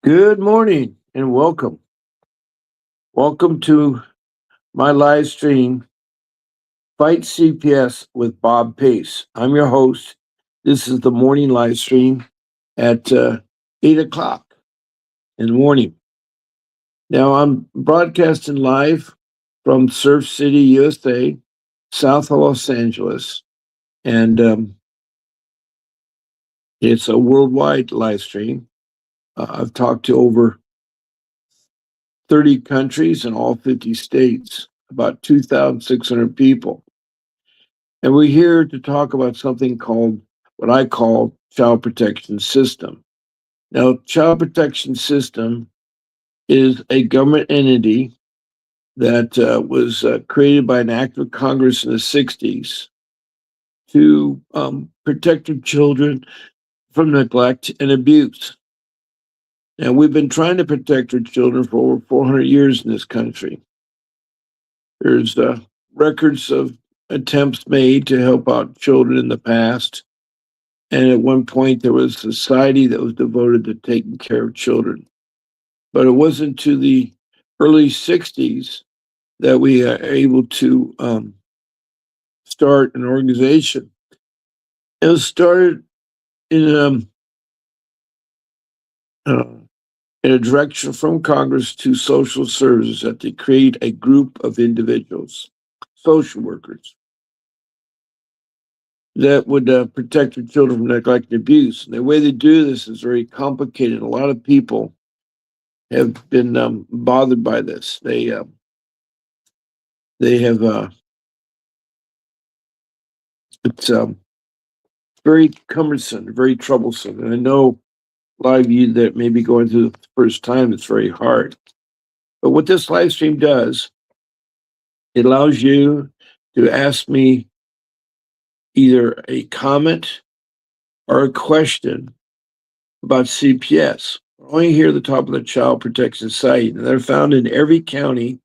Good morning and welcome. Welcome to my live stream, Fight CPS with Bob Pace. I'm your host. This is the morning live stream at 8 o'clock in the morning. Now, I'm broadcasting live from Surf City, USA, south of Los Angeles, and it's a worldwide live stream. I've talked to over 30 countries in all 50 states, about 2,600 people. And we're here to talk about something called what I call child protection system. Now, child protection system is a government entity that was created by an act of Congress in the 60s to protect our children from neglect and abuse. And we've been trying to protect our children for over 400 years in this country. There's records of attempts made to help out children in the past. And at one point, there was a society that was devoted to taking care of children. But it wasn't to the early 60s that we are able to start an organization. It was started in, uh, in a direction from Congress to social services that they create a group of individuals, social workers, that would protect their children from neglect and abuse. And the way they do this is very complicated. A lot of people have been bothered by this. They have it's very cumbersome, very troublesome, and I know a lot of you that may be going through it the first time. It's very hard. But what this live stream does, it allows you to ask me either a comment or a question about CPS. We're only here at the top of the Child Protection Site, and they're found in every county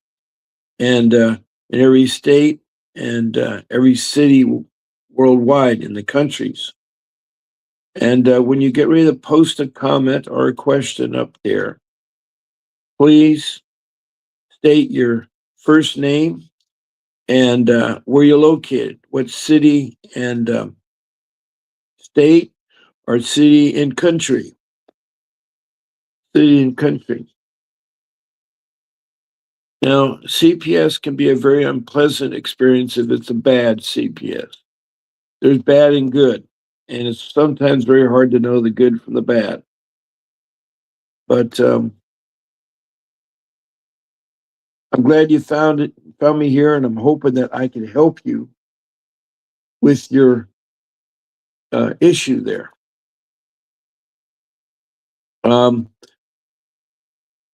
and in every state and every city worldwide in the countries. And when you get ready to post a comment or a question up there, please state your first name and where you're located, what city and state or city and country. City and country. Now, CPS can be a very unpleasant experience if it's a bad CPS. There's bad and good, and it's sometimes very hard to know the good from the bad. But I'm glad you found me here, and I'm hoping that I can help you with your issue there.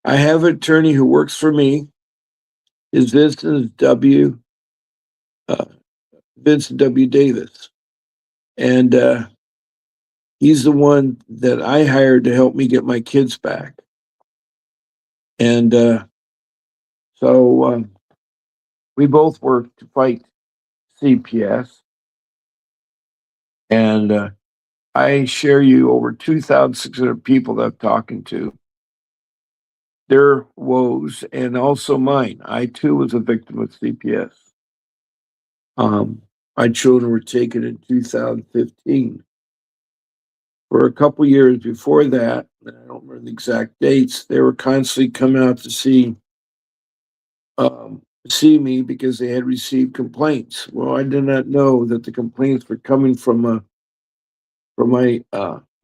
I have an attorney who works for me. His uh, Vincent W. Davis, and he's the one that I hired to help me get my kids back. And so we both work to fight CPS, and I share you over 2,600 people that I'm talking to, their woes and also mine. I too was a victim of CPS. My children were taken in 2015. For a couple years before that, and I don't remember the exact dates, they were constantly coming out to see me because they had received complaints. Well, I did not know that the complaints were coming from my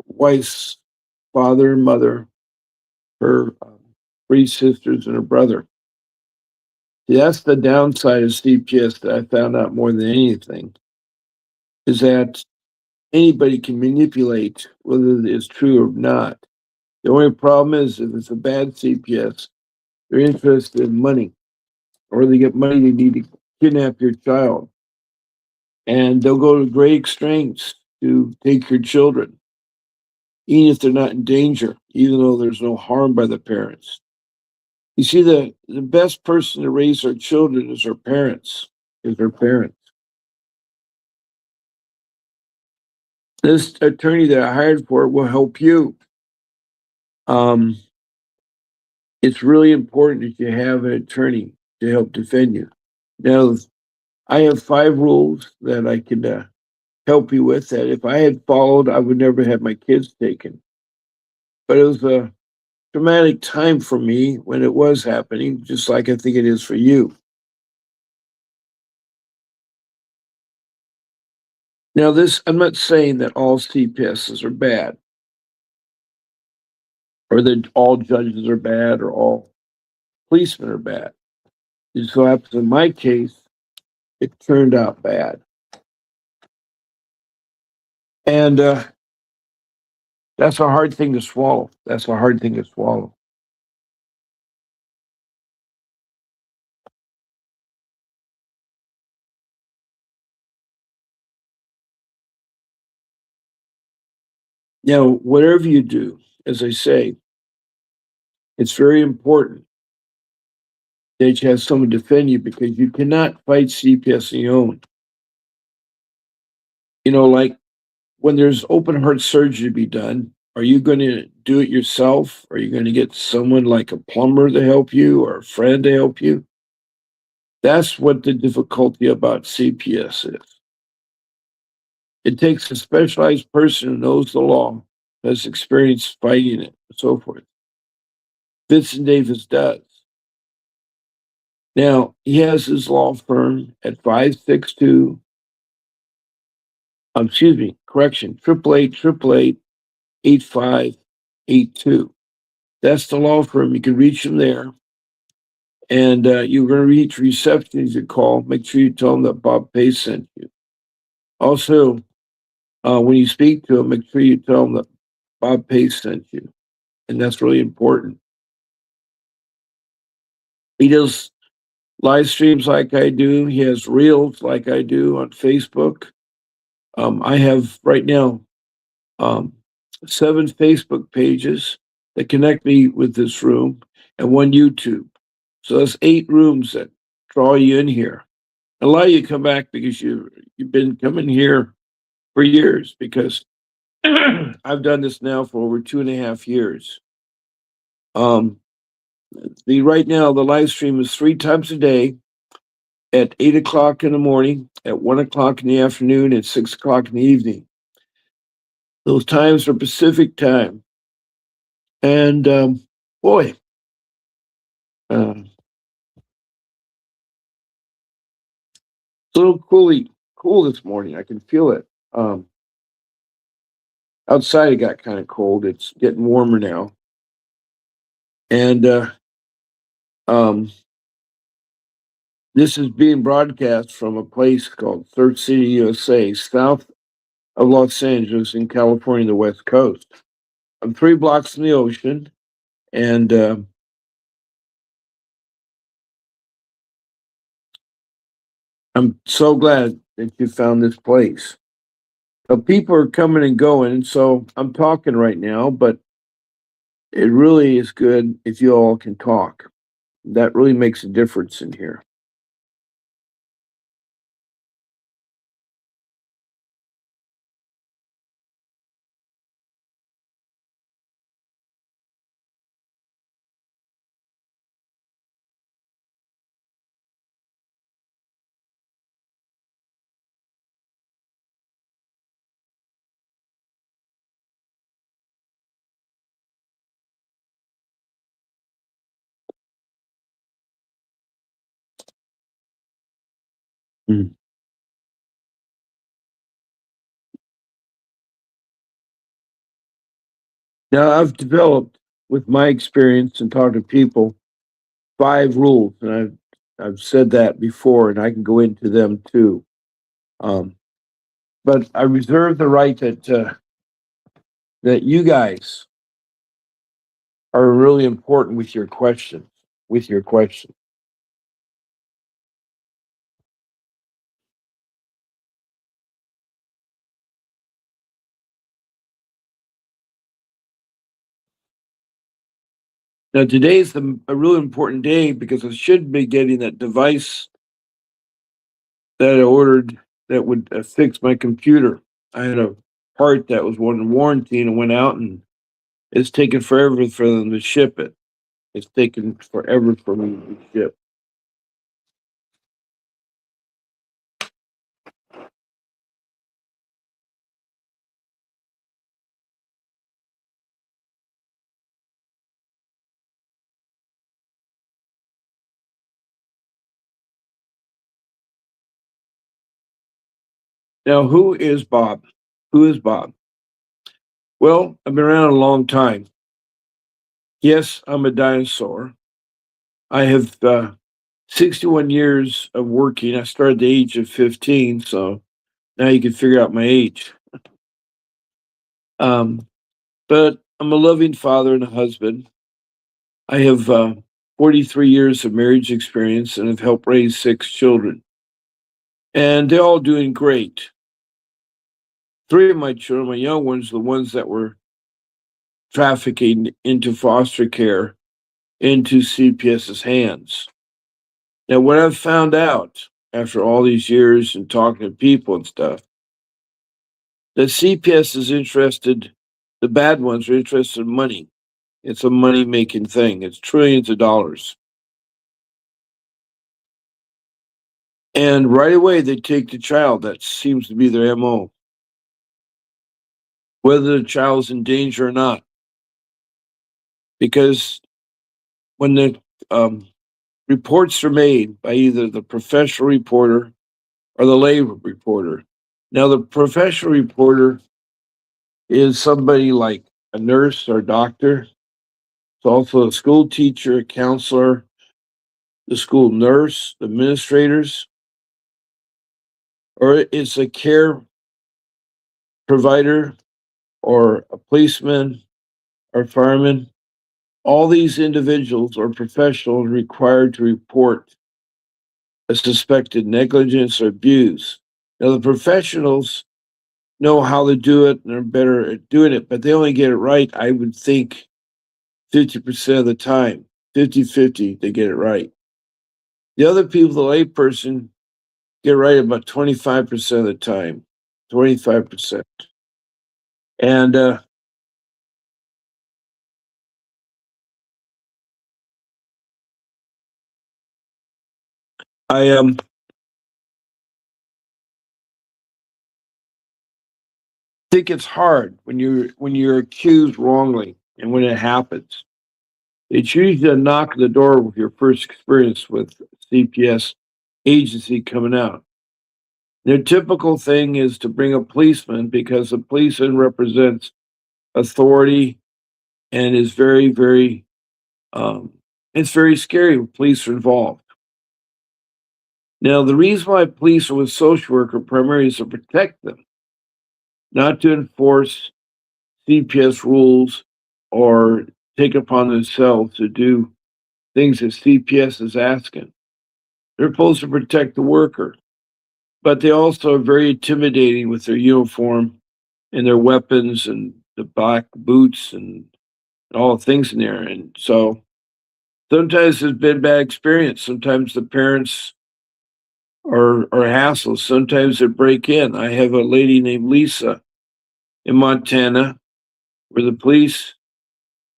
wife's father and mother, her three sisters, and her brother. See, that's the downside of CPS that I found out more than anything, is that anybody can manipulate whether it is true or not. The only problem is if it's a bad CPS, they're interested in money, or they get money they need to kidnap your child. And they'll go to great extremes to take your children, even if they're not in danger, even though there's no harm by the parents. You see, the best person to raise our children is our parents, is their parents. This attorney that I hired for it will help you. it's really important that you have an attorney to help defend you. Now, I have 5 rules that I can help you with that if I had followed, I would never have my kids taken. But it was a traumatic time for me when it was happening, just like I think it is for you. Now, I'm not saying that all CPSs are bad, or that all judges are bad, or all policemen are bad. It so happens in my case, it turned out bad. And that's a hard thing to swallow. That's a hard thing to swallow. Now, whatever you do, as I say, it's very important that you have someone defend you because you cannot fight CPS on your own. Like when there's open heart surgery to be done, are you going to do it yourself? Are you going to get someone like a plumber to help you or a friend to help you? That's what the difficulty about CPS is. It takes a specialized person who knows the law, has experience fighting it, and so forth. Vincent Davis does. Now, he has his law firm at 562, excuse me, correction, 888-888-8582. That's the law firm. You can reach him there. And you're going to reach reception as you call. Make sure you tell them that Bob Pace sent you. Also, when you speak to him, make sure you tell him that Bob Pace sent you. And that's really important. He does live streams like I do. He has reels like I do on Facebook. I have right now 7 Facebook pages that connect me with this room and 1 YouTube. So that's 8 rooms that draw you in here. Allow you to come back because you've been coming here for years because I've done this now for over 2.5 years. Right now the live stream is 3 times a day at 8 o'clock in the morning, at 1 o'clock in the afternoon, and 6 o'clock in the evening. Those times are Pacific time. And boy, uh, it's a little cool this morning. I can feel it. Outside it got kind of cold. It's getting warmer now. And this is being broadcast from a place called Third City, USA, south of Los Angeles in California, the West Coast. I'm 3 blocks from the ocean, and I'm so glad that you found this place. People are coming and going, so I'm talking right now, but it really is good if you all can talk. That really makes a difference in here. Mm. Now, I've developed, with my experience and talking to people, 5 rules, and I've said that before, and I can go into them too. Um, but I reserve the right that you guys are really important with your questions. With your questions. Now, today is a really important day because I should be getting that device that I ordered that would fix my computer. I had a part that was one in warranty and it went out, and it's taken forever for them to ship it. It's taken forever for me to ship. Now, who is Bob? Who is Bob? Well, I've been around a long time. Yes, I'm a dinosaur. I have 61 years of working. I started at the age of 15, so now you can figure out my age. Um, but I'm a loving father and a husband. I have 43 years of marriage experience and have helped raise 6 children. And they're all doing great. 3 of my children, my young ones, the ones that were trafficking into foster care, into CPS's hands. Now, what I've found out after all these years and talking to people and stuff, that CPS is interested, the bad ones are interested in money. It's a money making thing, it's trillions of dollars. And right away, they take the child. That seems to be their MO, whether the child's in danger or not. Because when the reports are made by either the professional reporter or the lay reporter, now the professional reporter is somebody like a nurse or a doctor. It's also a school teacher, a counselor, the school nurse, the administrators, or it's a care provider or a policeman or fireman. All these individuals or professionals required to report a suspected negligence or abuse. Now, the professionals know how to do it and are better at doing it, but they only get it right, I would think, 50% of the time. 50-50, they get it right. The other people, the layperson, get it right about 25% of the time. 25%. And I think it's hard when you're accused wrongly and when it happens. It's usually a knock on the door with your first experience with CPS agency coming out. Their typical thing is to bring a policeman because a policeman represents authority and is very, very, um, it's very scary when police are involved. Now, the reason why police are with social worker primarily is to protect them, not to enforce CPS rules or take upon themselves to do things that CPS is asking. They're supposed to protect the worker, but they also are very intimidating with their uniform and their weapons and the black boots and all the things in there. And so sometimes there's been bad experience. Sometimes the parents are hassles. Sometimes they break in. I have a lady named Lisa in Montana where the police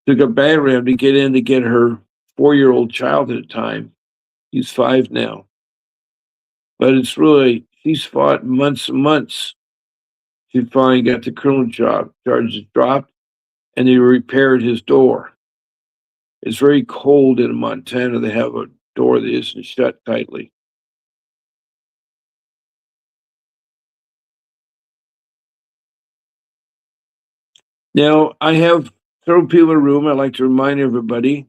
took a battering ram to get in to get her 4-year-old child at a time. He's 5 now. But it's really, she's fought months and months. She finally got the criminal charges dropped and they repaired his door. It's very cold in Montana. They have a door that isn't shut tightly. Now, I have several people in the room. I'd like to remind everybody,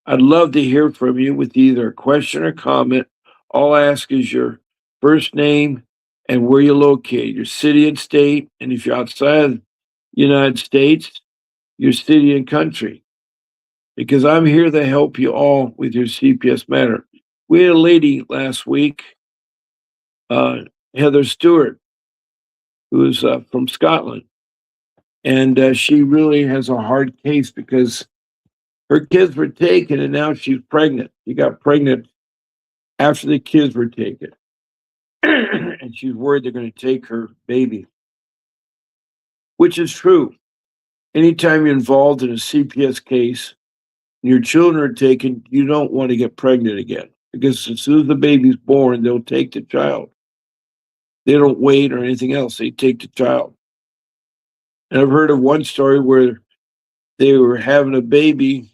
I'd love to hear from you with either a question or comment. All I ask is your first name and where you're located, your city and state, and if you're outside the United States, your city and country. Because I'm here to help you all with your CPS matter. We had a lady last week, uh, Heather Stewart, who is from Scotland, and she really has a hard case because her kids were taken and now she's pregnant. She got pregnant after the kids were taken. And she's worried they're going to take her baby, which is true. Anytime you're involved in a CPS case, your children are taken, you don't want to get pregnant again because as soon as the baby's born, they'll take the child. They don't wait or anything else. They take the child. And I've heard of one story where they were having a baby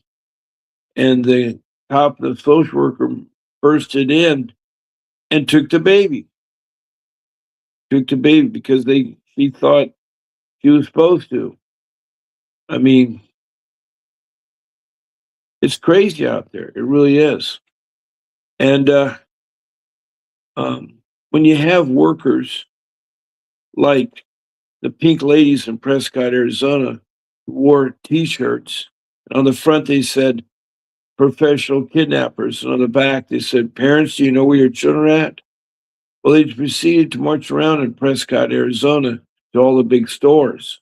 and the cop, the social worker, bursted in and took the baby. Took the baby because she thought she was supposed to. I mean, it's crazy out there. It really is. And when you have workers like the pink ladies in Prescott, Arizona, who wore T-shirts, and on the front they said professional kidnappers, and on the back they said, "Parents, do you know where your children are at?" Well, they proceeded to march around in Prescott, Arizona, to all the big stores,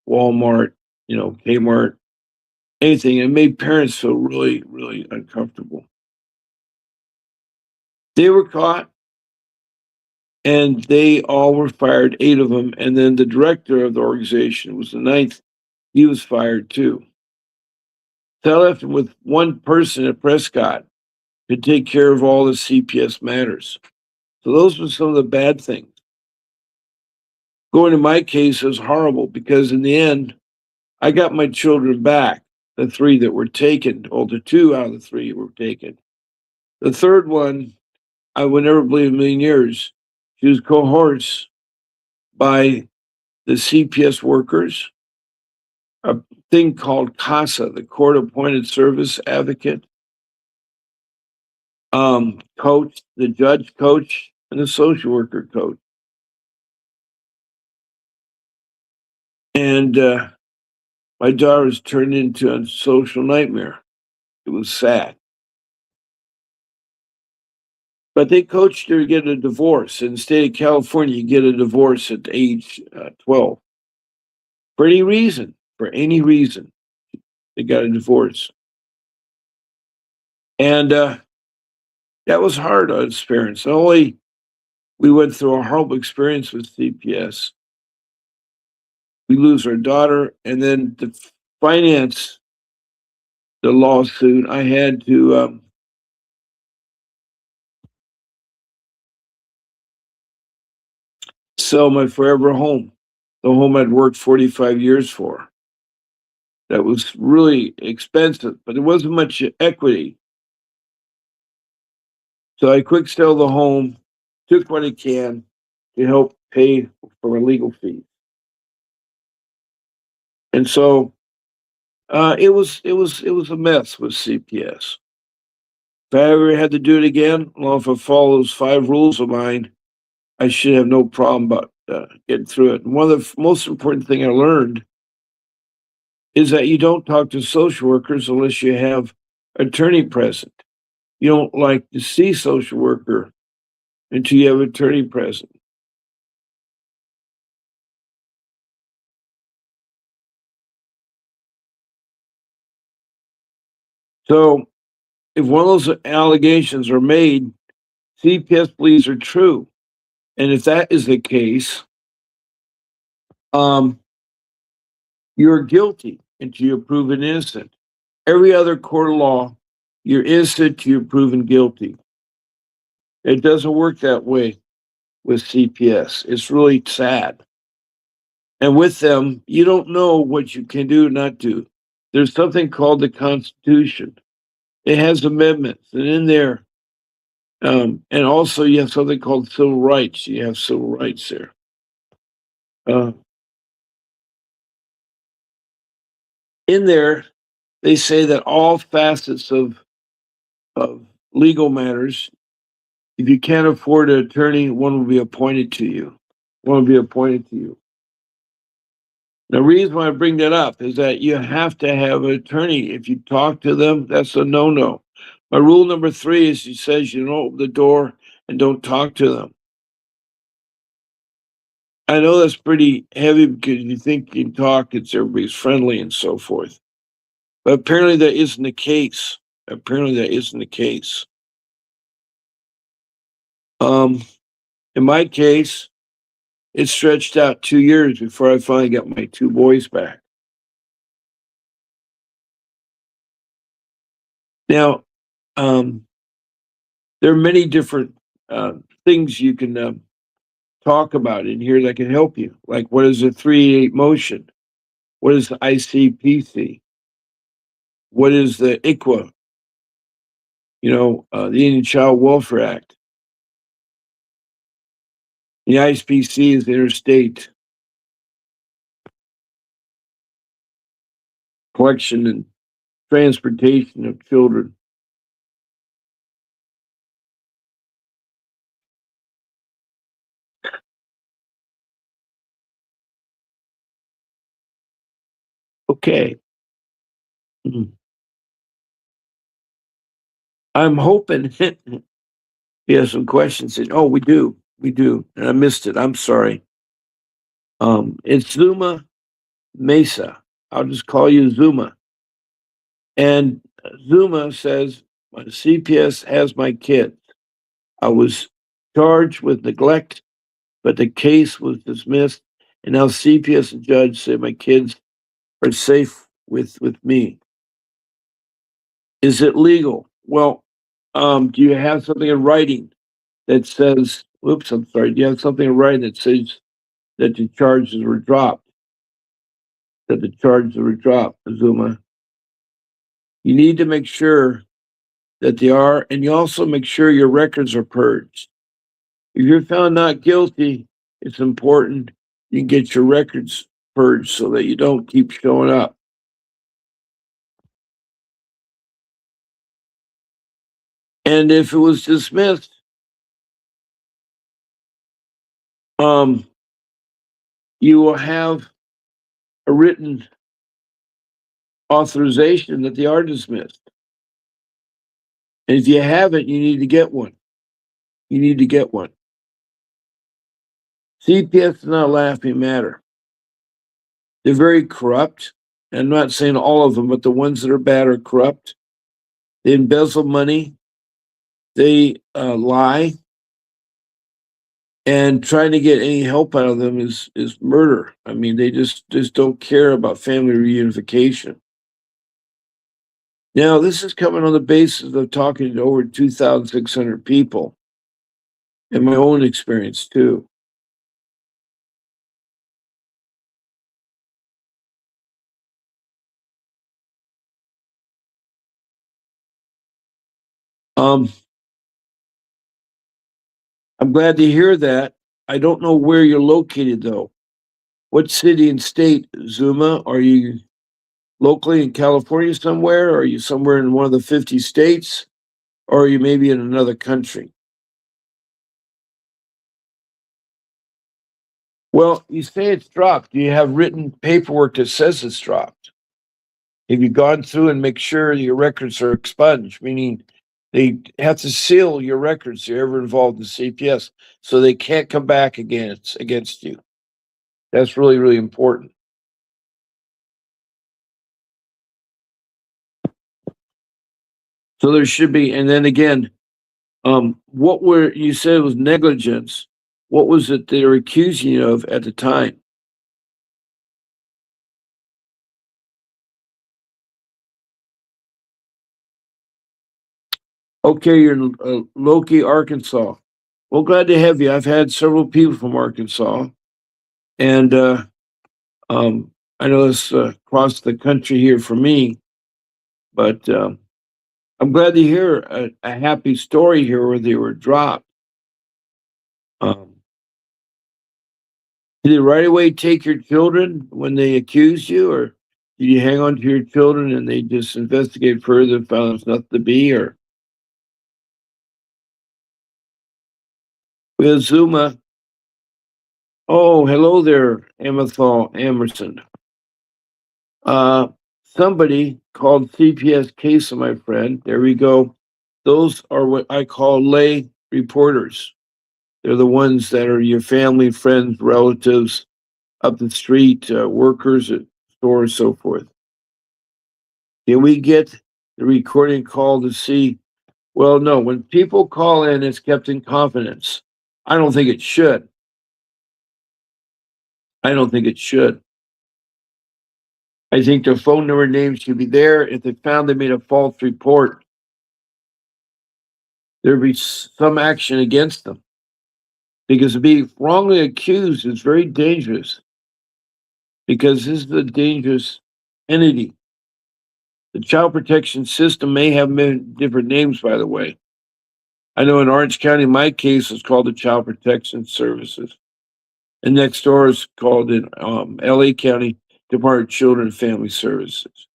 Walmart, Kmart, anything. It made parents feel really, really uncomfortable. They were caught and they all were fired, 8 of them. And then the director of the organization was the ninth. He was fired too. So I left him with one person at Prescott to take care of all the CPS matters. So those were some of the bad things. Going to my case was horrible because in the end, I got my children back, the 3 that were taken. Well, the 2 out of the 3 were taken. The third one, I would never believe in a million years. She was coerced by the CPS workers, a thing called CASA, the Court Appointed Service Advocate, coach, the judge coach, and the social worker coach. And my daughter was turned into a social nightmare. It was sad. But they coached her to get a divorce. In the state of California, you get a divorce at age 12. For any reason, they got a divorce. And that was hard on his parents. Not only we went through a horrible experience with CPS, we lose our daughter, and then to finance the lawsuit, I had to sell my forever home, the home I'd worked 45 years for. That was really expensive, but there wasn't much equity. So I quick sell the home, took what I can to help pay for my legal fees. And so it was a mess with CPS. If I ever had to do it again, well, if I follow those 5 rules of mine, I should have no problem about getting through it. And one of the most important thing I learned is that you don't talk to social workers unless you have attorney present. You don't like to see social worker until you have attorney present. So if one of those allegations are made, CPS believes are true. And if that is the case, um, you're guilty until you're proven innocent. Every other court of law, you're innocent till you're proven guilty. It doesn't work that way with CPS. It's really sad. And with them, you don't know what you can do or not do. There's something called the Constitution. It has amendments, and in there, and also you have something called civil rights. You have civil rights there. Uh, in there, they say that all facets of legal matters, if you can't afford an attorney, one will be appointed to you. One will be appointed to you. The reason why I bring that up is that you have to have an attorney. If you talk to them, that's a no-no. My rule number 3 is it says you don't open the door and don't talk to them. I know that's pretty heavy because you think you can talk, it's everybody's friendly and so forth. But apparently that isn't the case. Apparently that isn't the case. Um, in my case, it stretched out 2 years before I finally got my 2 boys back. Now, there are many different things you can talk about in here that can help you. Like, what is a 3-8 motion? What is the ICPC? What is the ICWA? The Indian Child Welfare Act. The ICPC is the Interstate Collection and Transportation of Children. Okay. I'm hoping you have some questions. Oh, we do. We do. And I missed it. I'm sorry. It's Zuma Mesa. I'll just call you Zuma. And Zuma says, my CPS has my kids. I was charged with neglect, but the case was dismissed. And now CPS and judge say my kids are safe with me. Is it legal? Well, do you have something in writing that says, oops, I'm sorry, do you have something in writing that says that the charges were dropped? That the charges were dropped, Zuma? You need to make sure that they are, and you also make sure your records are purged. If you're found not guilty, it's important you get your records purged so that you don't keep showing up. And if it was dismissed, you will have a written authorization that they are dismissed. And if you haven't, you need to get one. You need to get one. CPS is not a laughing matter. They're very corrupt. I'm not saying all of them, but the ones that are bad are corrupt. They embezzle money. They lie. And trying to get any help out of them is murder. I mean, they just don't care about family reunification. Now, this is coming on the basis of talking to over 2,600 people and my own experience too. I'm glad to hear that. I don't know where you're located though. What city and state, Zuma? Are you locally in California somewhere? Or are you somewhere in one of the 50 states? Or are you maybe in another country? Well, you say it's dropped. Do you have written paperwork that says it's dropped? Have you gone through and make sure your records are expunged? Meaning they have to seal your records if you're ever involved in CPS so they can't come back against you. That's really, really important. So there should be, and then again, what were you said it was negligence? What was it they were accusing you of at the time? Okay, you're in Loki, Arkansas. Well, glad to have you. I've had several people from Arkansas, and I know it's across the country here for me, but I'm glad to hear a happy story here where they were dropped. Um, did they right away take your children when they accused you, or did you hang on to your children and they just investigate further and found there's nothing to be? Or with Zuma, oh, hello there, Amathal Emerson. Uh, Somebody called CPS case of my friend. There we go. Those are what I call lay reporters. They're the ones that are your family, friends, relatives, up the street, workers at stores, so forth. Can we get the recording call to see? Well, no, when people call in, it's kept in confidence. I don't think it should. I don't think it should. I think their phone number names should be there. If they found they made a false report, there be some action against them. Because to be wrongly accused is very dangerous, because this is a dangerous entity. The child protection system may have many different names, by the way. I know in Orange County, my case is called the Child Protection Services, and next door is called in LA County Department of Children and Family Services.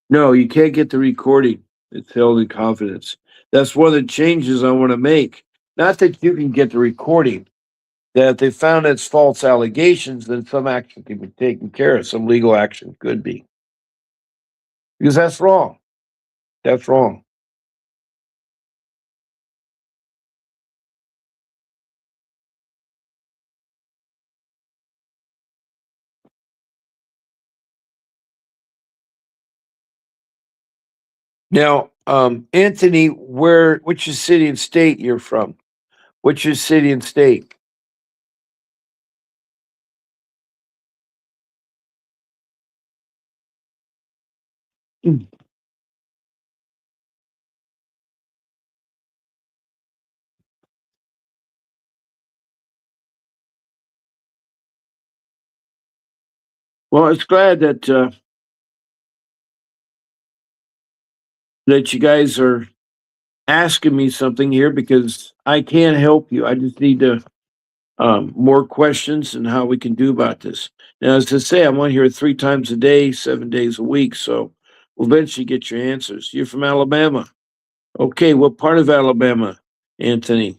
No, you can't get the recording. It's held in confidence. That's one of the changes I want to make. Not that you can get the recording, that if they found it's false allegations, then some action can be taken care of. Some legal action could be. Because that's wrong. That's wrong. Now, Anthony, which is city and state you're from? Which is city and state? Mm. Well, it's glad that you guys are asking me something here, because I can't help you. I just need to more questions and how we can do about this. Now, as I say, I'm on here 3 times a day, 7 days a week, so we'll eventually get your answers. You're from Alabama. Okay, what part of Alabama, Anthony?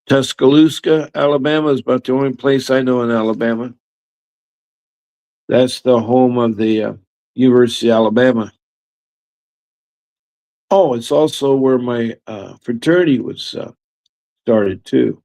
Tuscaloosa, Alabama is about the only place I know in Alabama. That's the home of the University of Alabama. Oh, it's also where my fraternity was started too.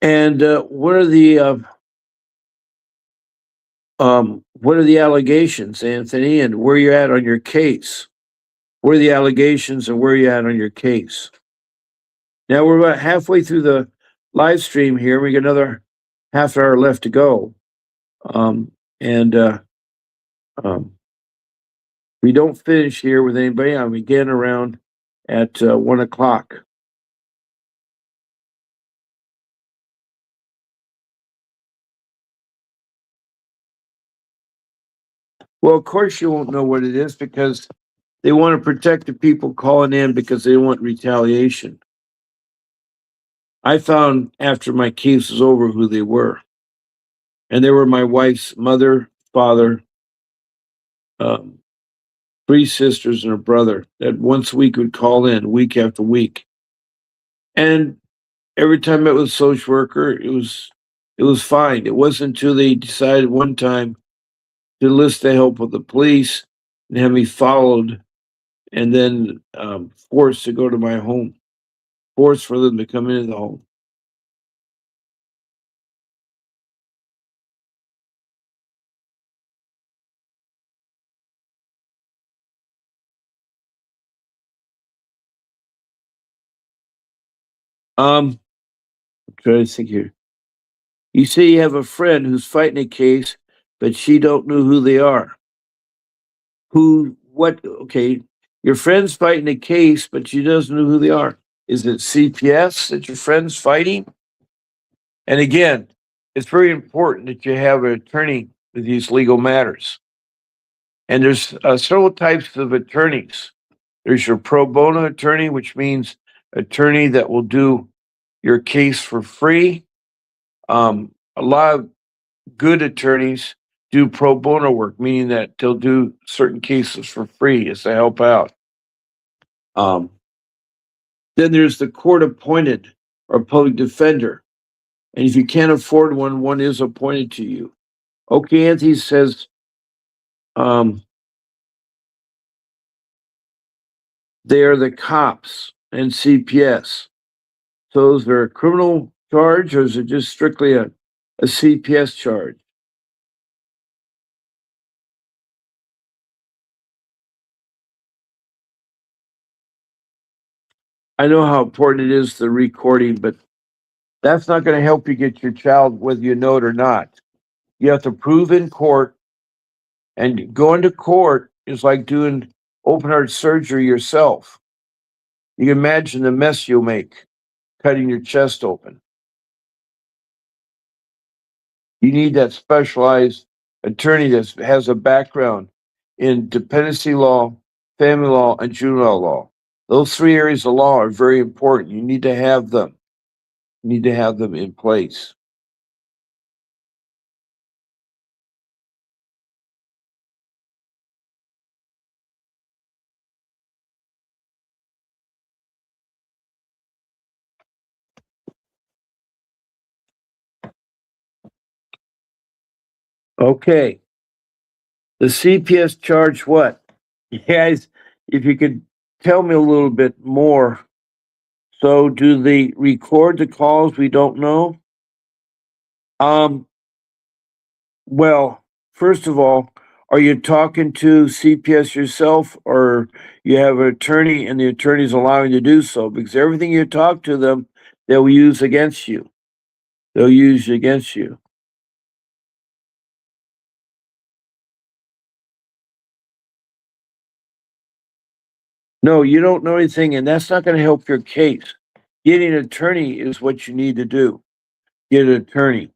And what are the allegations, Anthony, and where you at on your case? What are the allegations and where you at on your case? Now we're about halfway through the live stream here. We got another half hour left to go. And um, we don't finish here with anybody. I begin around at 1 o'clock. Well, of course you won't know what it is, because they want to protect the people calling in, because they want retaliation. I found after my case was over who they were, and they were my wife's mother, father, um, 3 sisters, and a brother that once a week would call in, week after week. And every time I met with a social worker, it was fine. It wasn't until they decided one time to enlist the help of the police and have me followed, and then forced to go to my home, forced for them to come into the home. I'm trying to think here. You say you have a friend who's fighting a case, but she don't know who they are. Who? What? Okay, your friend's fighting a case, but she doesn't know who they are. Is it CPS that your friend's fighting? And again, it's very important that you have an attorney with these legal matters. And there's several types of attorneys. There's your pro bono attorney, which means attorney that will do your case for free. A lot of good attorneys do pro bono work, meaning that they'll do certain cases for free as to help out. Um, Then there's the court appointed or public defender. And if you can't afford one, one is appointed to you. Okay, Anthony says um, they are the cops and CPS. So is there a criminal charge or is it just strictly a CPS charge? I know how important it is, the recording, but that's not going to help you get your child whether you know it or not. You have to prove in court, and going to court is like doing open heart surgery yourself. You can imagine the mess you'll make cutting your chest open. You need that specialized attorney that has a background in dependency law, family law, and juvenile law. Those three areas of law are very important. You need to have them. You need to have them in place. Okay. The CPS charge what? Guys, if you could tell me a little bit more. So do they record the calls we don't know? Um, well, first of all, are you talking to CPS yourself or you have an attorney and the attorney's allowing you to do so? Because everything you talk to them, they'll use against you. They'll use against you. No, you don't know anything, and that's not going to help your case. Getting an attorney is what you need to do. Get an attorney.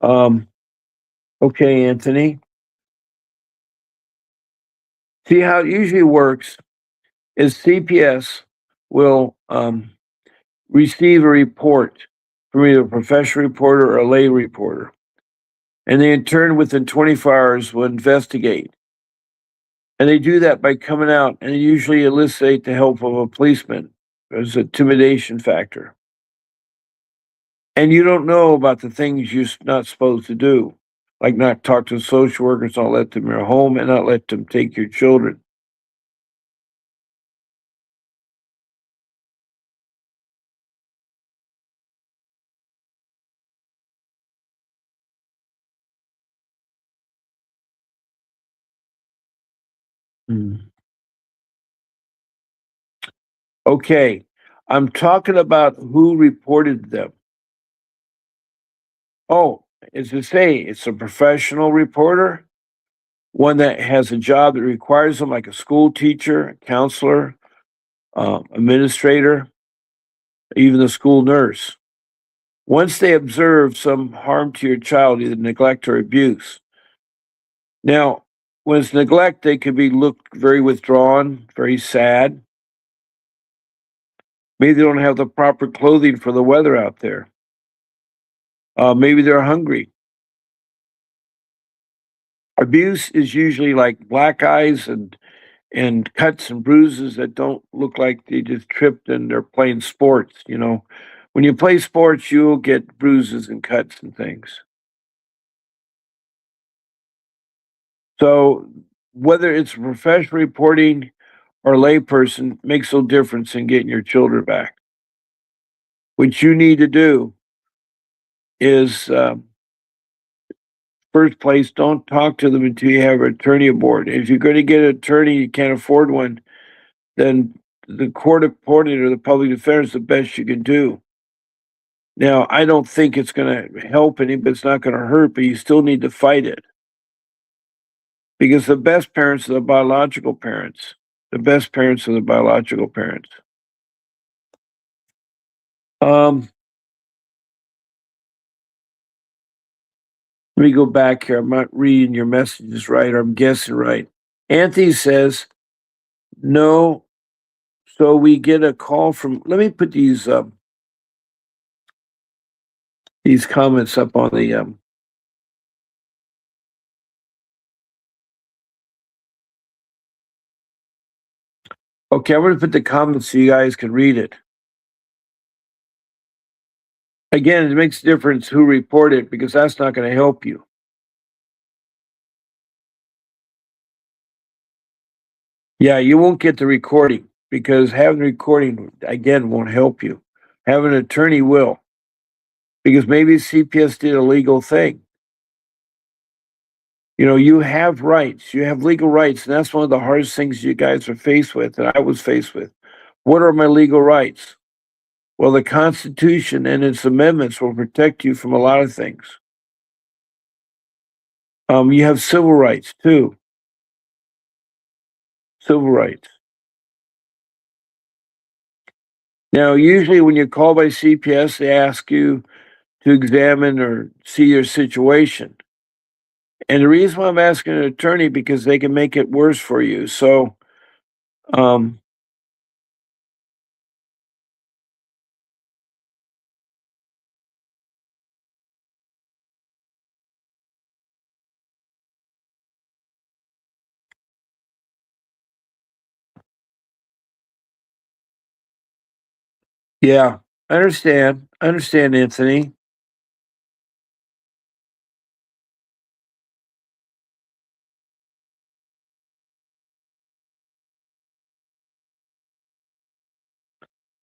Um, okay, Anthony. See how it usually works is CPS will receive a report from either a professional reporter or a lay reporter. And they in turn within 24 hours will investigate. And they do that by coming out and they usually elicit the help of a policeman. There's an intimidation factor. And you don't know about the things you're not supposed to do, like not talk to social workers, not let them in your home, and not let them take your children. Mm. Okay, I'm talking about who reported them. Oh, as I say, it's a professional reporter, one that has a job that requires them, like a school teacher, a counselor, administrator, even the school nurse. Once they observe some harm to your child, either neglect or abuse. Now, when it's neglect, they could be looked very withdrawn, very sad. Maybe they don't have the proper clothing for the weather out there. Maybe they're hungry. Abuse is usually like black eyes and cuts and bruises that don't look like they just tripped and they're playing sports, you know. When you play sports, you'll get bruises and cuts and things. So whether it's professional reporting or layperson makes no difference in getting your children back. What you need to do is first place, don't talk to them until you have an attorney aboard. If you're going to get an attorney, you can't afford one, then the court appointed or the public defender is the best you can do. Now, I don't think it's going to help any, but it's not going to hurt, but you still need to fight it. Because the best parents are the biological parents. The best parents are the biological parents. Um, Let me go back here. I'm not reading your messages right, or I'm guessing right. Anthony says, no. So we get a call from, let me put these comments up on the, Okay, I'm going to put the comments so you guys can read it. Again, it makes a difference who reported it because that's not going to help you. Yeah, you won't get the recording because having the recording, again, won't help you. Having an attorney will because maybe CPS did a legal thing. You know, you have rights, you have legal rights, and that's one of the hardest things you guys are faced with, and I was faced with. What are my legal rights? Well, the Constitution and its amendments will protect you from a lot of things. You have civil rights too. Civil rights. Now, usually when you're called by CPS, they ask you to examine or see your situation. And the reason why I'm asking an attorney because they can make it worse for you. So, um, yeah, I understand. I understand, Anthony.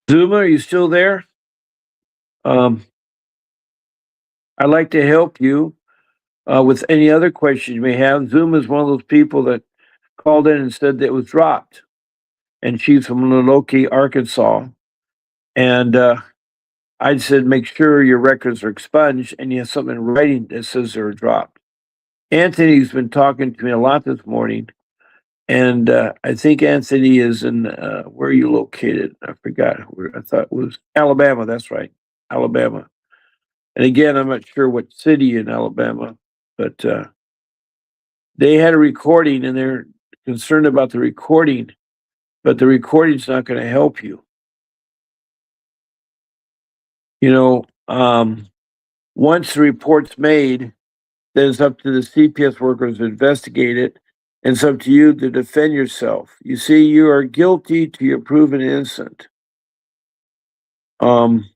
Zuma, are you still there? Um, I'd like to help you with any other questions you may have. Zuma is one of those people that called in and said that it was dropped, and she's from Lonoke, Arkansas. And I said, make sure your records are expunged and you have something in writing that says they're dropped. Anthony's been talking to me a lot this morning, and I think Anthony is in where are you located? I forgot where I thought it was Alabama. That's right, Alabama. And again, I'm not sure what city in Alabama, but they had a recording and they're concerned about the recording, but the recording's not going to help you. You know, once the report's made, then it's up to the CPS workers to investigate it, and it's up to you to defend yourself. You see, you are guilty till you're proven innocent. Um,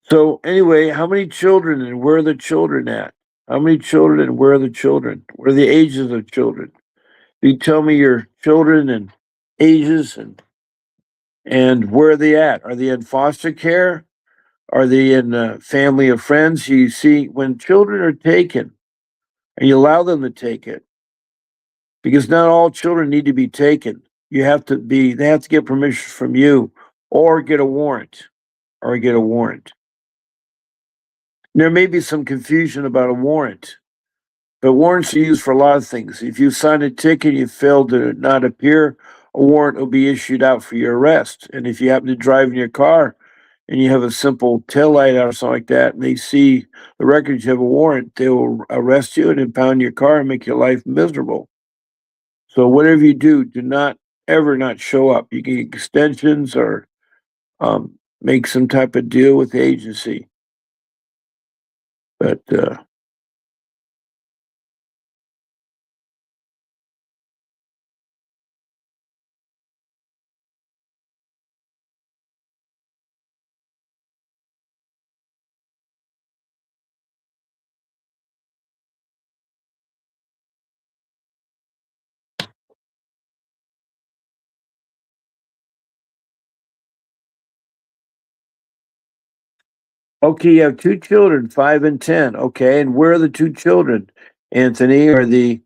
so anyway, how many children and where are the children at? How many children and where are the children? What are the ages of children? You tell me your children and ages and where are they at? Are they in foster care? Are they in a family of friends? You see, when children are taken and you allow them to take it, because not all children need to be taken. They have to get permission from you or get a warrant or get a warrant. There may be some confusion about a warrant, but warrants are used for a lot of things. If you sign a ticket and you fail to not appear, a warrant will be issued out for your arrest. And if you happen to drive in your car and you have a simple tail light out or something like that, and they see the records you have a warrant, they will arrest you and impound your car and make your life miserable. So whatever you do, do not ever not show up. You can get extensions or make some type of deal with the agency. But okay, you have two children, 5 and 10. Okay, and where are the two children, Anthony? Are they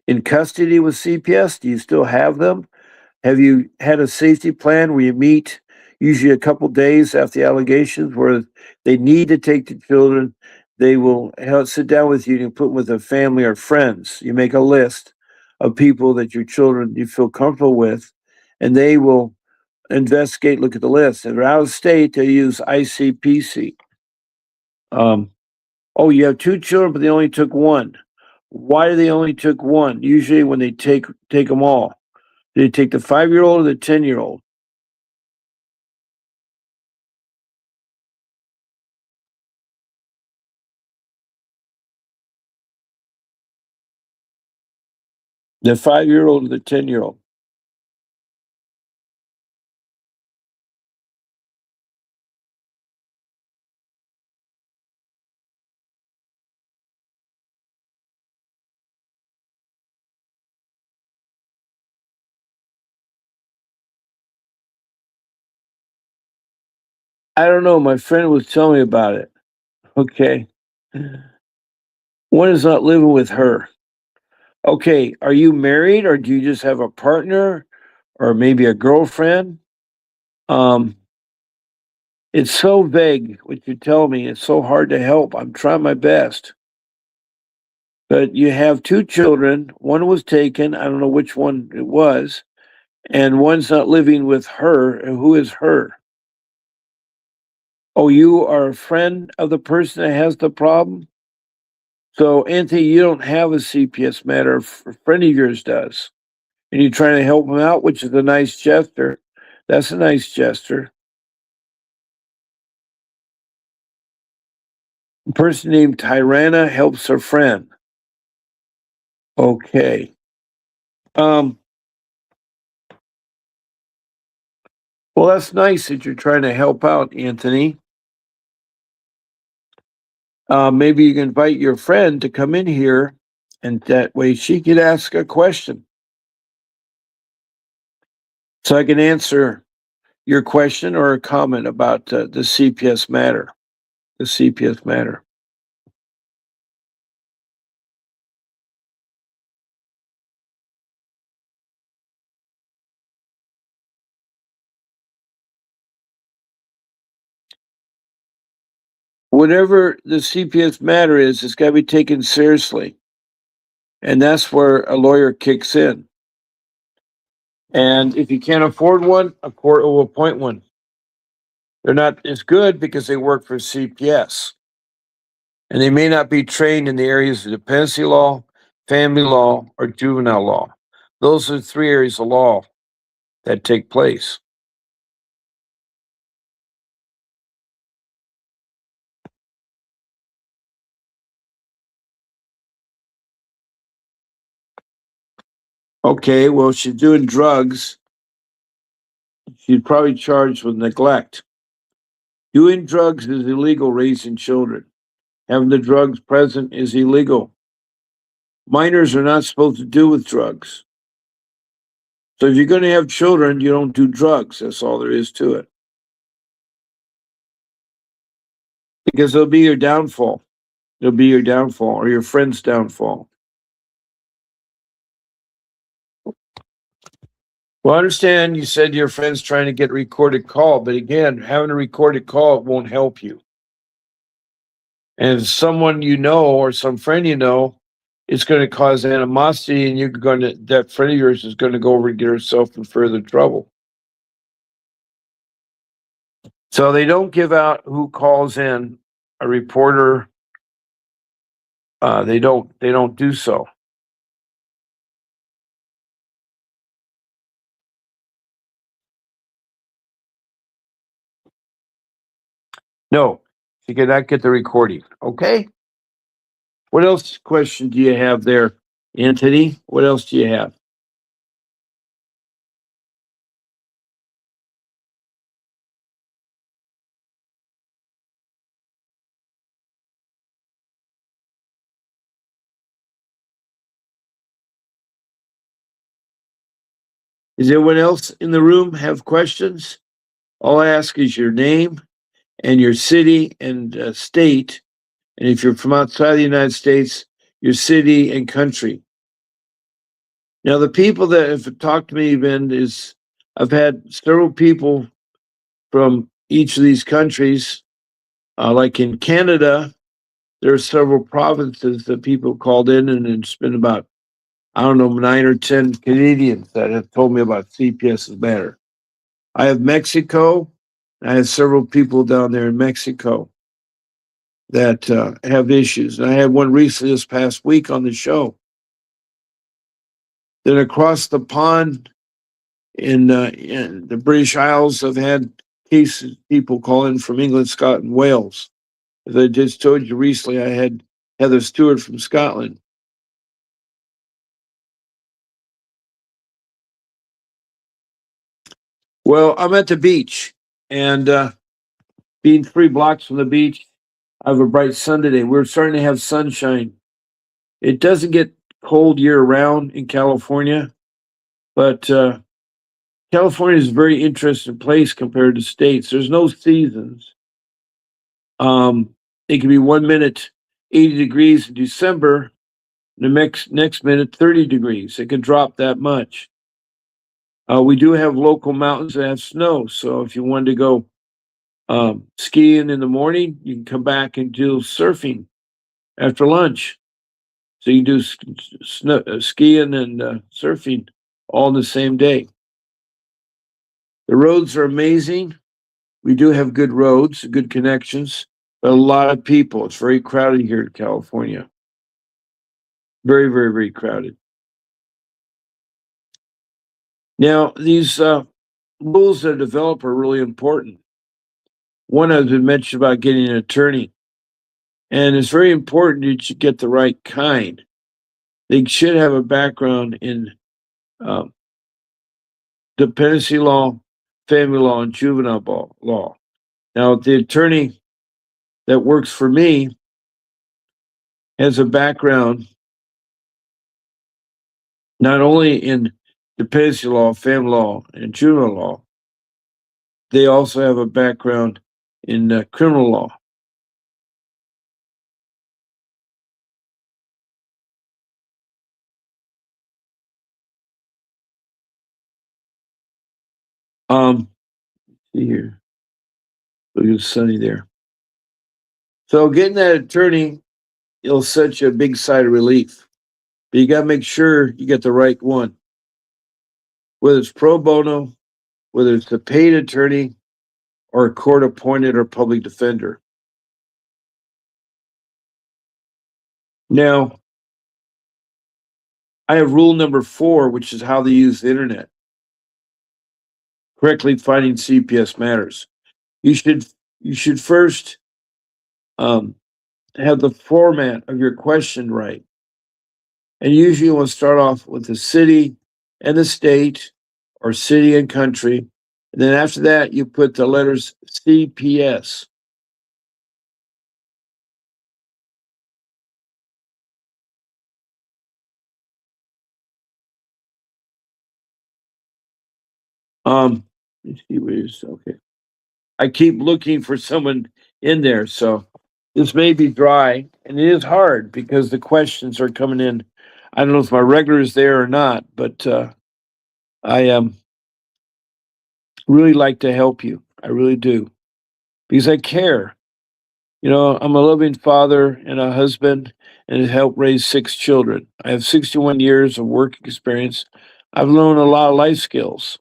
in custody with CPS? Do you still have them? Have you had a safety plan where you meet usually a couple days after the allegations where they need to take the children? They will sit down with you and put them with a family or friends. You make a list of people that your children you feel comfortable with, and they will investigate, look at the list. If they're out of state, they use ICPC. Um, oh, you have two children, but they only took one. Why do they only took one? Usually when they take them all. Do they take the 5-year-old or the 10-year-old? The 5-year-old or the 10-year-old? I don't know. My friend was telling me about it. Okay. One is not living with her. Okay. Are you married or do you just have a partner or maybe a girlfriend? Um, it's so vague what you tell me. It's so hard to help. I'm trying my best. But you have two children. One was taken. I don't know which one it was. And one's not living with her. Who is her? Oh, you are a friend of the person that has the problem? So, Anthony, you don't have a CPS matter. A friend of yours does. And you're trying to help him out, which is a nice gesture. That's a nice gesture. A person named Tirana helps her friend. Okay. Um, well, that's nice that you're trying to help out, Anthony. Maybe you can invite your friend to come in here, and that way she could ask a question. So I can answer your question or a comment about the CPS matter. The CPS matter. Whatever the CPS matter is, it's got to be taken seriously. And that's where a lawyer kicks in. And if you can't afford one, a court will appoint one. They're not as good because they work for CPS. And they may not be trained in the areas of dependency law, family law, or juvenile law. Those are the three areas of law that take place. Okay, well, she's doing drugs. She's probably charged with neglect. Doing drugs is illegal, raising children. Having the drugs present is illegal. Minors are not supposed to do with drugs. So if you're going to have children, you don't do drugs. That's all there is to it. Because it'll be your downfall. It'll be your downfall or your friend's downfall. Well, I understand you said your friend's trying to get a recorded call, but again, having a recorded call won't help you. And if someone you know or some friend you know, it's going to cause animosity, and that friend of yours is going to go over and get herself in further trouble. So they don't give out who calls in a reporter. They don't. They don't do so. No, you cannot get the recording. Okay. What else question do you have there, Anthony? What else do you have? Does anyone else in the room have questions? All I ask is your name and your city and state. And if you're from outside the United States, your city and country. Now, the people that have talked to me, Ben, is I've had several people from each of these countries. Like in Canada, there are several provinces that people called in, and it's been about, I don't know, 9 or 10 Canadians that have told me about CPS's matter. I have Mexico. I have several people down there in Mexico that have issues. And I had one recently this past week on the show. Then across the pond in the British Isles, I've had cases, people call in from England, Scotland, and Wales. As I just told you recently, I had Heather Stewart from Scotland. Well, I'm at the beach, and being 3 blocks from the beach, I have a bright sun today. We're starting to have sunshine. It doesn't get cold year round in California, but California is a very interesting place compared to states. There's no seasons. Um, it can be 1 minute 80 degrees in December, the next minute 30 degrees. It can drop that much. We do have local mountains that have snow, so if you wanted to go skiing in the morning, you can come back and do surfing after lunch. So you can do skiing and surfing all in the same day. The roads are amazing. We do have good roads, good connections, but a lot of people. It's very crowded here in California. Very, very, very crowded. Now, these rules that develop are really important. One has been mentioned about getting an attorney, and it's very important that you get the right kind. They should have a background in um, dependency law, family law, and juvenile law. Now, the attorney that works for me has a background not only in dependency law, family law, and juvenile law, they also have a background in criminal law. Um, see here, look at sunny there. So getting that attorney, it'll set you a big sigh of relief. But you got to make sure you get the right one, whether it's pro bono, whether it's a paid attorney, or a court appointed or public defender. Now, I have rule number 4, which is how they use the internet. Correctly finding CPS matters. You should you should first um, have the format of your question right, and usually you want to start off with the city and the state, or city and country, and then after that you put the letters CPS. Let's see where is okay. I keep looking for someone in there, so this may be dry, and it is hard because the questions are coming in. I don't know if my regular is there or not, but I really like to help you. I really do because I care. You know, I'm a loving father and a husband, and have helped raise 6 children. I have 61 years of work experience. I've learned a lot of life skills,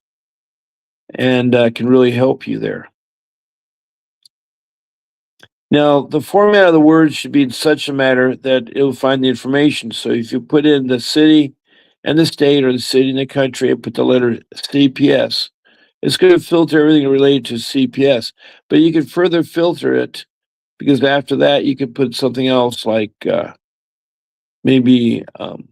and can really help you there. Now, the format of the words should be in such a manner that it will find the information. So if you put in the city and the state, or the city and the country, and put the letter CPS, it's going to filter everything related to CPS. But you can further filter it, because after that you can put something else like maybe um,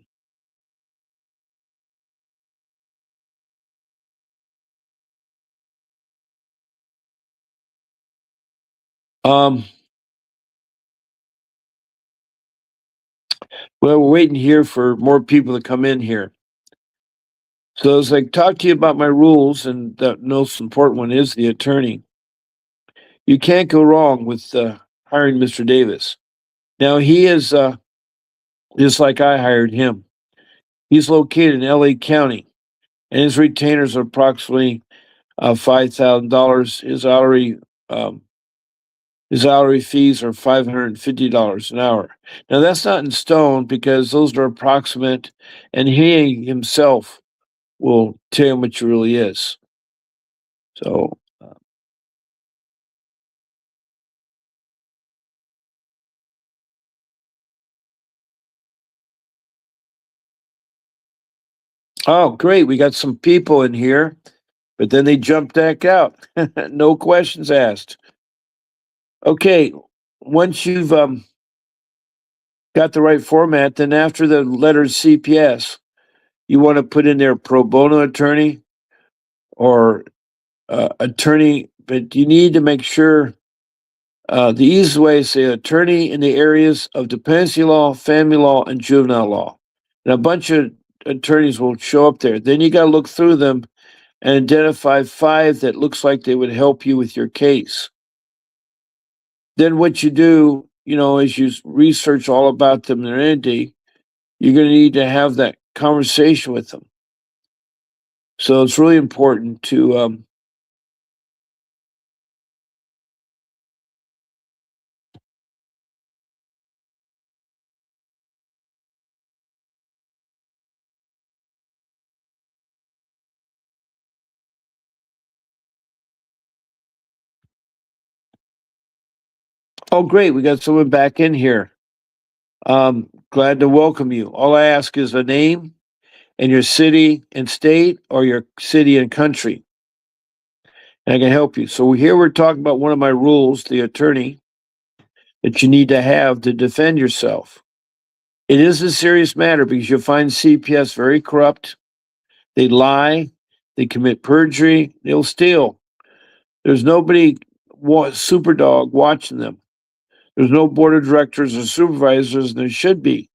well, we're waiting here for more people to come in here. So as I talk to you about my rules, and the most important one is the attorney, you can't go wrong with hiring Mr. Davis. Now he is just like I hired him. He's located in LA County, and his retainers are approximately $5,000. Um, his hourly fees are $550 an hour. Now that's not in stone because those are approximate, and he himself will tell you how much it really is. So, oh, great, we got some people in here, but then they jumped back out. No questions asked. Okay, once you've got the right format, then after the letters CPS, you want to put in there pro bono attorney, or attorney, but you need to make sure the easiest way is say attorney in the areas of dependency law, family law, and juvenile law. And a bunch of attorneys will show up there. Then you got to look through them and identify 5 that looks like they would help you with your case. Then what you do, as you research all about them and their entity, you're going to need to have that conversation with them. So it's really important to oh, great, we got someone back in here. Glad to welcome you. All I ask is a name and your city and state, or your city and country, and I can help you. So here we're talking about one of my rules, the attorney that you need to have to defend yourself. It is a serious matter because you'll find CPS very corrupt. They lie, they commit perjury, they'll steal. There's nobody super dog watching them. There's no board of directors or supervisors, and there should be.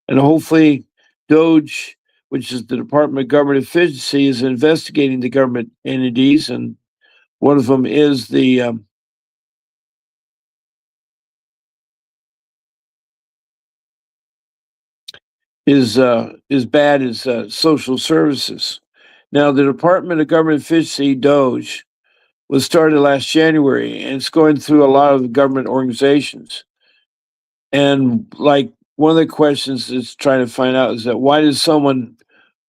And hopefully, DOGE, which is the Department of Government Efficiency, is investigating the government entities, and one of them is the is bad as social services. Now, the Department of Government Efficiency, DOGE, was started last January, and it's going through a lot of government organizations. And like one of the questions it's trying to find out is that why does someone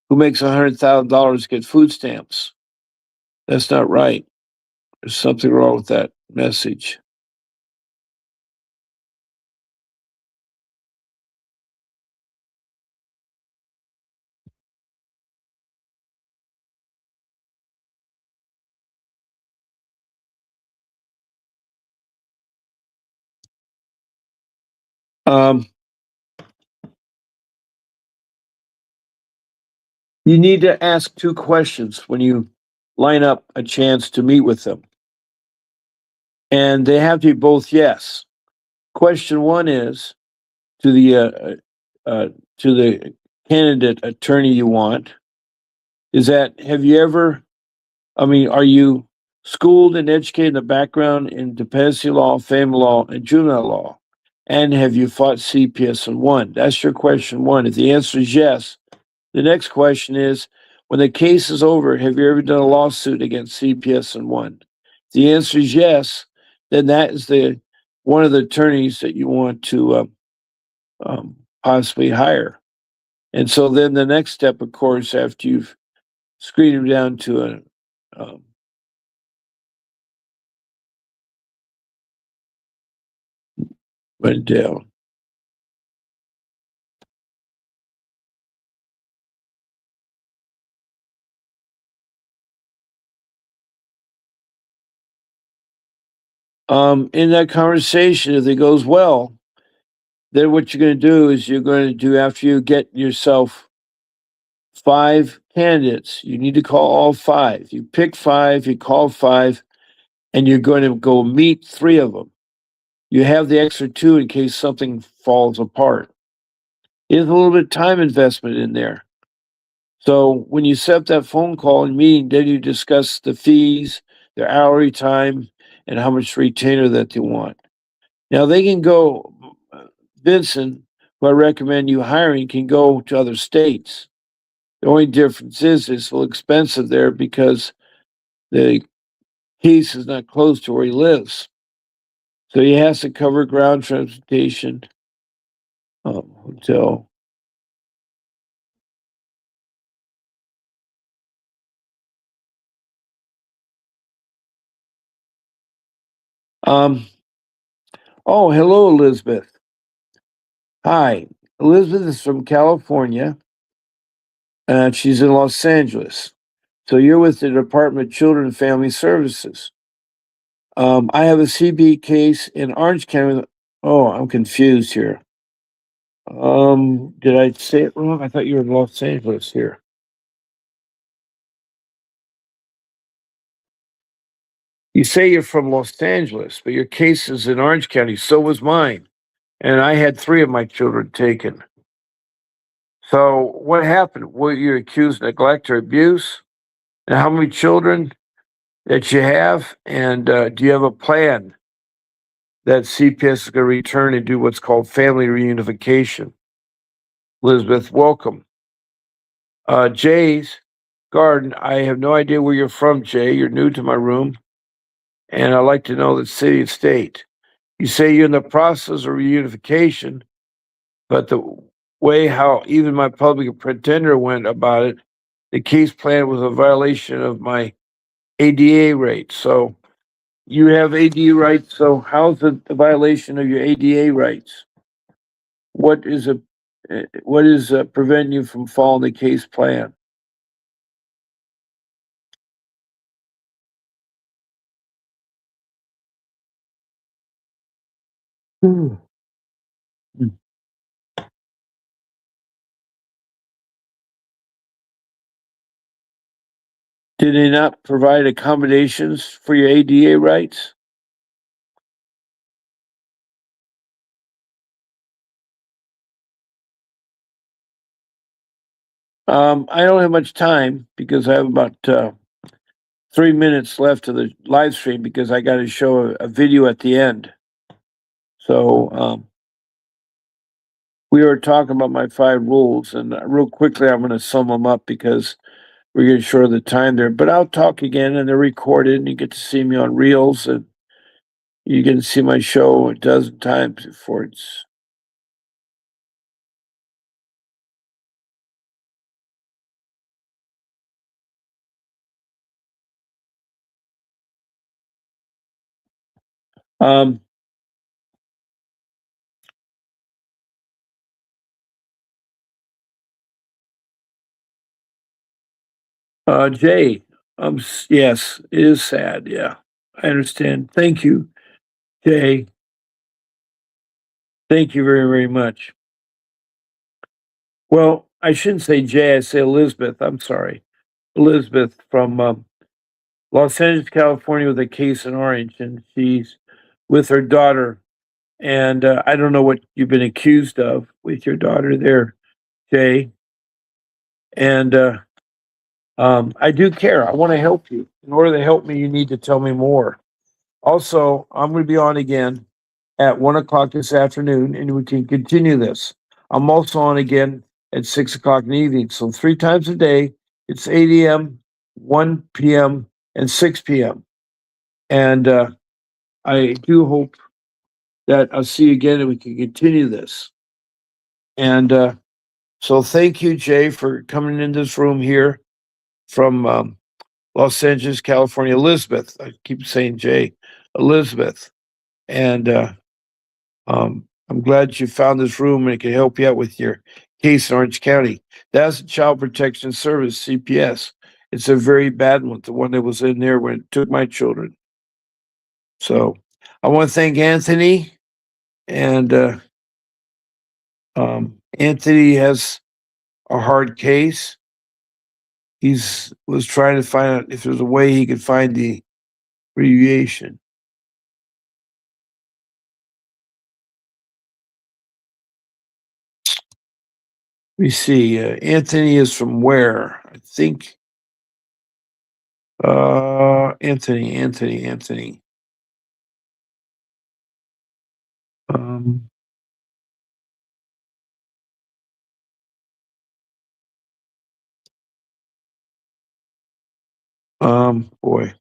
who makes $100,000 get food stamps? That's not right. There's something wrong with that message. Um, you need to ask 2 questions when you line up a chance to meet with them, and they have to be both yes. Question 1 is to the to the candidate attorney you want, is that have you ever, are you schooled and educated in the background in dependency law, family law, and juvenile law? And have you fought CPS and won? That's your question 1. If the answer is yes, the next question is, when the case is over, have you ever done a lawsuit against CPS and won? If the answer is yes, then that is the one of the attorneys that you want to possibly hire. And so then the next step, of course, after you've screened him down to a went down. In that conversation, if it goes well, then what you're going to do is you're going to do, after you get yourself 5 candidates, you need to call all 5. You pick 5, you call 5, and you're going to go meet 3 of them. You have the extra 2 in case something falls apart. There's a little bit of time investment in there. So when you set up that phone call and meeting, then you discuss the fees, their hourly time, and how much retainer that they want. Now they can go, Vincent, who I recommend you hiring, can go to other states. The only difference is it's a little expensive there because the case is not close to where he lives. So he has to cover ground transportation, hotel. Um, oh, hello, Elizabeth. Hi. Elizabeth is from California, and she's in Los Angeles. So you're with the Department of Children and Family Services. I have a CB case in Orange County. Oh, I'm confused here. Did I say it wrong? I thought you were in Los Angeles here. You say you're from Los Angeles, but your case is in Orange County. So was mine. And I had 3 of my children taken. So what happened? Were you accused of neglect or abuse? And how many children that you have? And do you have a plan that CPS is going to return and do what's called family reunification? Elizabeth, welcome. Jay's Garden, I have no idea where you're from, Jay. You're new to my room. And I'd like to know the city and state. You say you're in the process of reunification, but the way how even my public pretender went about it, the case plan was a violation of my ADA rights. So you have ADA rights. So how's it a violation of your ADA rights? What is preventing you from following the case plan? Hmm. Did they not provide accommodations for your ADA rights? I don't have much time because I have about 3 minutes left of the live stream because I got to show a video at the end. So we were talking about my 5 rules, and real quickly, I'm going to sum them up because we're getting short of the time there. But I'll talk again, and they're recorded, and you get to see me on Reels, and you can see my show a dozen times before it's. Um, Jay, yes, it is sad. Yeah, I understand. Thank you, Jay. Thank you very, very much. Well, I shouldn't say Jay. I say Elizabeth. I'm sorry, Elizabeth from Los Angeles, California, with a case in Orange, and she's with her daughter. And I don't know what you've been accused of with your daughter there, Jay. And I do care. I want to help you. In order to help me, you need to tell me more. Also, I'm going to be on again at 1 o'clock this afternoon, and we can continue this. I'm also on again at 6 o'clock in the evening. So 3 times a day, it's 8 a.m., 1 p.m., and 6 p.m. And I do hope that I'll see you again and we can continue this. And so thank you, Jay, for coming in this room here from Los Angeles, California. Elizabeth, I keep saying Jay, Elizabeth. And I'm glad you found this room and it can help you out with your case in Orange County. That's the Child Protection Service, CPS. It's a very bad one, the one that was in there when it took my children. So I want to thank Anthony. And Anthony has a hard case. He's was trying to find out if there's a way he could find the abbreviation. Let me see. Anthony is from where? I think. Anthony. Um, boy.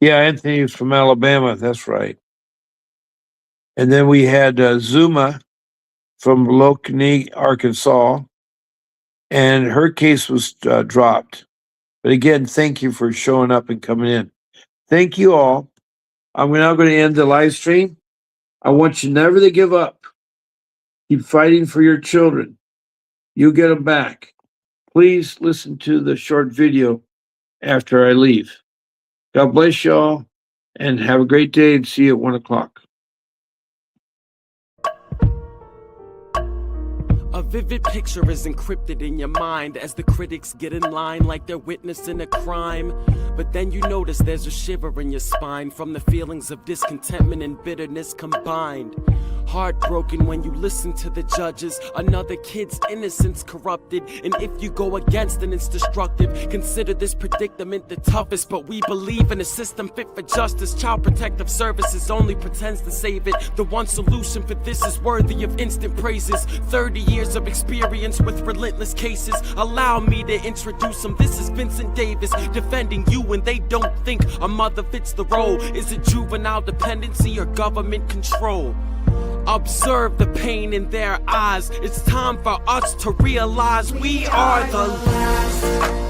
Yeah, Anthony is from Alabama. That's right. And then we had Zuma from Lochney, Arkansas, and her case was dropped. But again, thank you for showing up and coming in. Thank you all. I'm now going to end the live stream. I want you never to give up. Keep fighting for your children. You'll get them back. Please listen to the short video after I leave. God bless y'all and have a great day and see you at 1 o'clock. A vivid picture is encrypted in your mind as the critics get in line like they're witnessing a crime. But then you notice there's a shiver in your spine from the feelings of discontentment and bitterness combined. Heartbroken when you listen to the judges, another kid's innocence corrupted. And if you go against it, it's destructive. Consider this predicament the toughest, but we believe in a system fit for justice. Child Protective Services only pretends to save it. The one solution for this is worthy of instant praises. 30 years of experience with relentless cases. Allow me to introduce them. This is Vincent Davis, defending you when they don't think a mother fits the role. Is it juvenile dependency or government control? Observe the pain in their eyes. It's time for us to realize we are the last